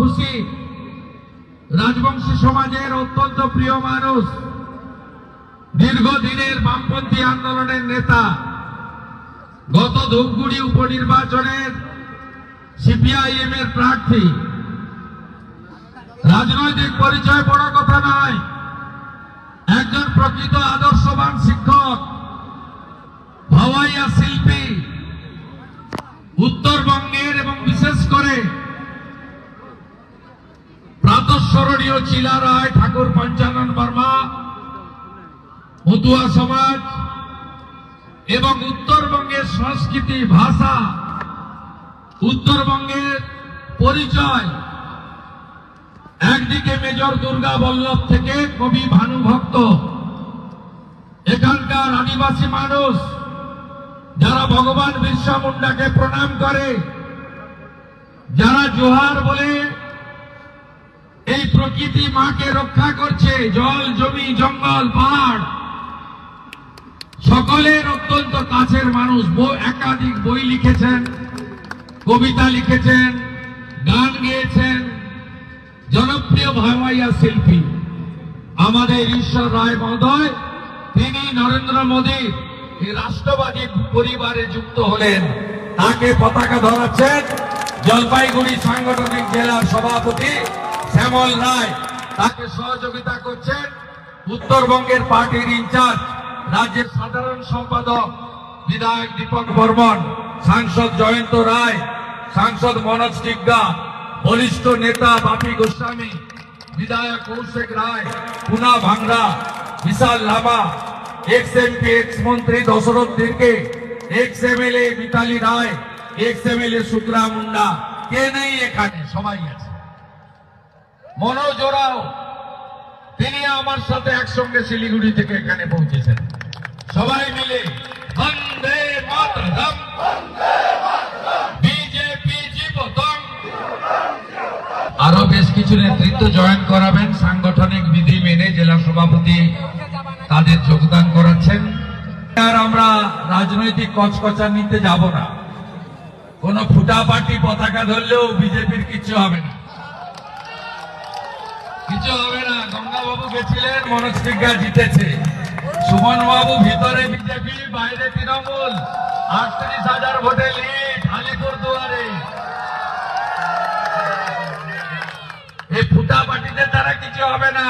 খুশি, রাজবংশী সমাজের অত্যন্ত প্রিয় মানুষ, দীর্ঘদিনের বামপন্থী আন্দোলনের নেতা, গত ধূপগুড়ি উপনির্বাচনের সিপিআইএম এর প্রার্থী। রাজনৈতিক পরিচয় বড় কথা নয়, একজন প্রকৃত আদর্শবান শিক্ষক, ভাওয়াইয়া শিল্পী, উত্তরবঙ্গের এবং বিশেষ করে প্রাতঃস্মরণীয় চিলা রায়, ঠাকুর পঞ্চানন বর্মা, মতুয়া সমাজ এবং উত্তরবঙ্গের সংস্কৃতি, ভাষা, উত্তরবঙ্গের পরিচয়, একদিকে মেজর দুর্গা বল্লভ থেকে কবি ভানুভক্ত, এখানকার আদিবাসী মানুষ যারা ভগবান বিরসা মুন্ডাকে প্রণাম করে, যারা জোহার বলে এই প্রকৃতি মাকে রক্ষা করছে, জল, জমি, জঙ্গল, পাহাড়, সকলের অত্যন্ত কাছের মানুষ। একাধিক বই লিখেছেন, কবিতা লিখেছেন, গান গেয়েছেন, জনপ্রিয় ভাওয়াইয়া শিল্পী আমাদের ঈশ্বর রায় মহোদয়। তিনি নরেন্দ্র মোদীর এই রাষ্ট্রবাদী পরিবারে যুক্ত হলেন, তাকে পতাকা ধরাচ্ছেন জলপাইগুড়ি সাংগঠনিক জেলার সভাপতি শ্যামল রায়, তাকে সহযোগিতা করছেন উত্তরবঙ্গের পার্টির ইনচার্জ, রাজ্যের সাধারণ সম্পাদক বিধায়ক দীপক বর্মন, সাংসদ জয়ন্ত রায়, সাংসদ মনোজ টিগ্গা, বরিষ্ঠ নেতা বাপি গোস্বামী, বিধায়ক কৌশিক রায়, পুনা ভাংরা, বিশাল লামা, এক্স এমপি, এক্স মন্ত্রী দশরথ তির্কে, এক্স এমএলএ মিতালি রায়, এক্স এমএলএ শুক্লা মুন্ডা। কে নেই এখানে? সবাই আছে। মনোজ ওরাও, তিনি আমার সাথে একসঙ্গে শিলিগুড়ি থেকে এখানে পৌঁছেছেন। সবাই মিলে বন্দে মাতরম, বিজেপি জীবতম। আরো বেশ কিছু নেতৃত্ব জয়েন করাবেন, সাংগঠনিক বিধি মেনে জেলা সভাপতি তাদের যোগদান করাচ্ছেন। আর আমরা রাজনৈতিক কচকচা নিতে যাব না, কোন ফুটাপাটি পতাকা ধরলেও বিজেপির কিছু হবে না, কিছু হবে না। গঙ্গাবাবু গেছিলেন, মনোজ টিগ্গা জিতেছে। সুমন বাবু ভিতরে বিজেপি, বাইরে তৃণমূল, 38,000 ভোটে লিড আলিপুর দুয়ারে। এই ফুটাপাটিতে তারা কিছু হবে না।